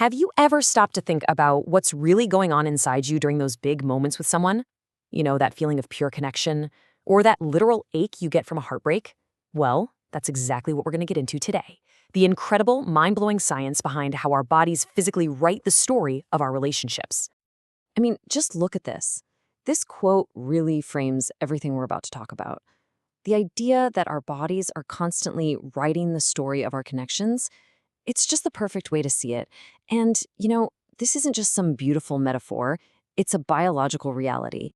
Have you ever stopped to think about what's really going on inside you during those big moments with someone? You know, that feeling of pure connection, or that literal ache you get from a heartbreak? Well, that's exactly what we're going to get into today. The incredible, mind-blowing science behind how our bodies physically write the story of our relationships. I mean, just look at this. This quote really frames everything we're about to talk about. The idea that our bodies are constantly writing the story of our connections, it's just the perfect way to see it. And, this isn't just some beautiful metaphor, it's a biological reality.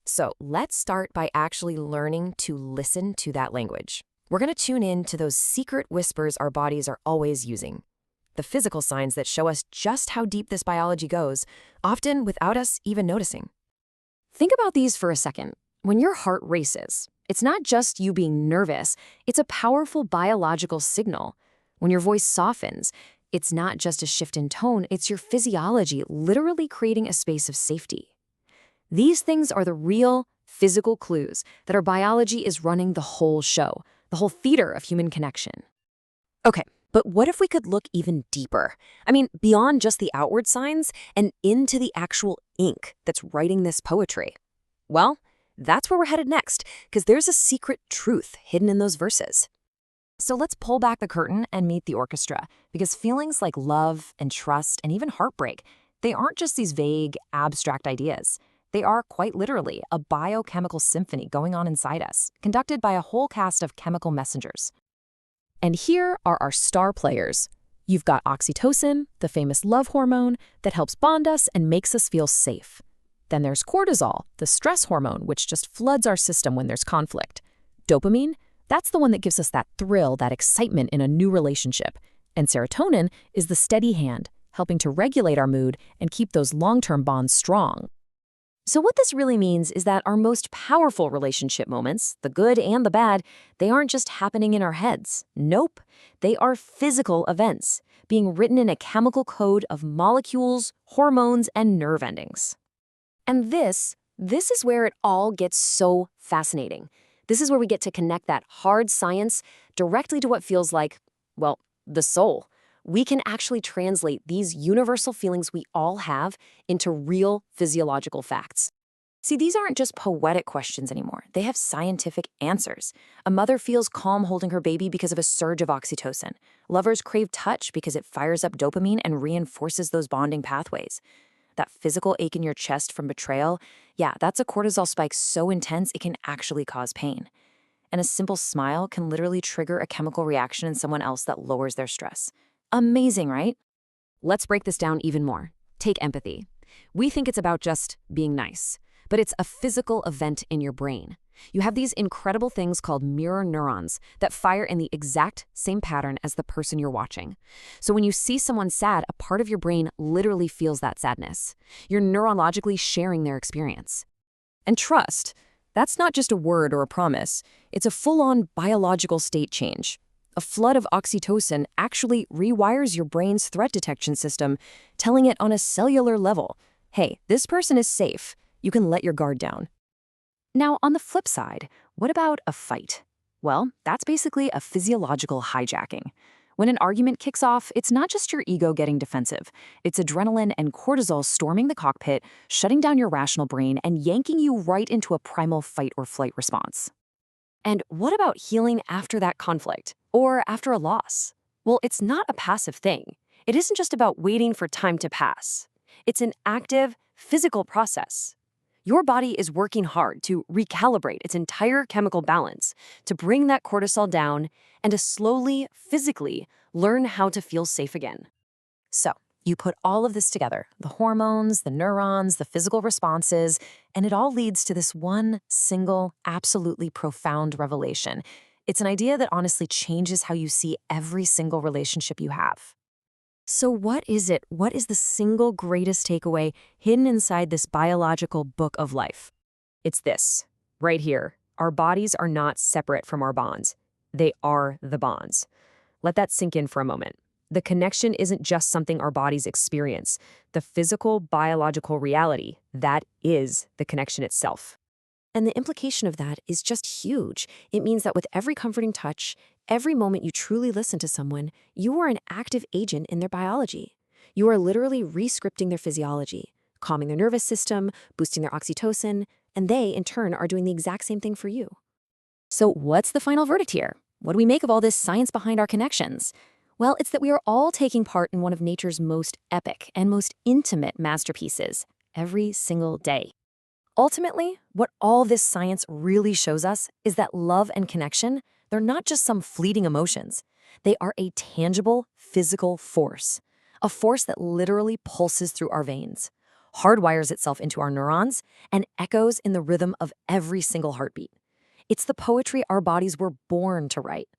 So let's start by actually learning to listen to that language. We're going to tune in to those secret whispers our bodies are always using. The physical signs that show us just how deep this biology goes, often without us even noticing. Think about these for a second. When your heart races, it's not just you being nervous, it's a powerful biological signal. When your voice softens, it's not just a shift in tone, it's your physiology literally creating a space of safety. These things are the real physical clues that our biology is running the whole show, the whole theater of human connection. Okay, but what if we could look even deeper? I mean, beyond just the outward signs and into the actual ink that's writing this poetry. Well, that's where we're headed next, because there's a secret truth hidden in those verses. So let's pull back the curtain and meet the orchestra, because feelings like love and trust and even heartbreak, they aren't just these vague, abstract ideas. They are quite literally a biochemical symphony going on inside us, conducted by a whole cast of chemical messengers. And here are our star players. You've got oxytocin, the famous love hormone that helps bond us and makes us feel safe. Then there's cortisol, the stress hormone, which just floods our system when there's conflict. Dopamine, that's the one that gives us that thrill, that excitement in a new relationship. And serotonin is the steady hand, helping to regulate our mood and keep those long-term bonds strong. So what this really means is that our most powerful relationship moments, the good and the bad, they aren't just happening in our heads. Nope. They are physical events, being written in a chemical code of molecules, hormones, and nerve endings. And this is where it all gets so fascinating. This is where we get to connect that hard science directly to what feels like, well, the soul. We can actually translate these universal feelings we all have into real physiological facts. See, these aren't just poetic questions anymore. They have scientific answers. A mother feels calm holding her baby because of a surge of oxytocin. Lovers crave touch because it fires up dopamine and reinforces those bonding pathways. That physical ache in your chest from betrayal, yeah, that's a cortisol spike so intense it can actually cause pain. And a simple smile can literally trigger a chemical reaction in someone else that lowers their stress. Amazing, right? Let's break this down even more. Take empathy. We think it's about just being nice, but it's a physical event in your brain. You have these incredible things called mirror neurons that fire in the exact same pattern as the person you're watching. So when you see someone sad, a part of your brain literally feels that sadness. You're neurologically sharing their experience. And trust, that's not just a word or a promise. It's a full-on biological state change. A flood of oxytocin actually rewires your brain's threat detection system, telling it on a cellular level, hey, this person is safe. You can let your guard down. Now, on the flip side, what about a fight? Well, that's basically a physiological hijacking. When an argument kicks off, it's not just your ego getting defensive. It's adrenaline and cortisol storming the cockpit, shutting down your rational brain, and yanking you right into a primal fight or flight response. And what about healing after that conflict, or after a loss? Well, it's not a passive thing. It isn't just about waiting for time to pass. It's an active, physical process. Your body is working hard to recalibrate its entire chemical balance, to bring that cortisol down, and to slowly, physically, learn how to feel safe again. So, you put all of this together, the hormones, the neurons, the physical responses, and it all leads to this one single, absolutely profound revelation. It's an idea that honestly changes how you see every single relationship you have. So what is it? What is the single greatest takeaway hidden inside this biological book of life? It's this, right here. Our bodies are not separate from our bonds. They are the bonds. Let that sink in for a moment. The connection isn't just something our bodies experience. The physical, biological reality, that is the connection itself. And the implication of that is just huge. It means that with every comforting touch, every moment you truly listen to someone, you are an active agent in their biology. You are literally re-scripting their physiology, calming their nervous system, boosting their oxytocin, and they, in turn, are doing the exact same thing for you. So what's the final verdict here? What do we make of all this science behind our connections? Well, it's that we are all taking part in one of nature's most epic and most intimate masterpieces every single day. Ultimately, what all this science really shows us is that love and connection, they're not just some fleeting emotions. They are a tangible, physical force. A force that literally pulses through our veins, hardwires itself into our neurons, and echoes in the rhythm of every single heartbeat. It's the poetry our bodies were born to write.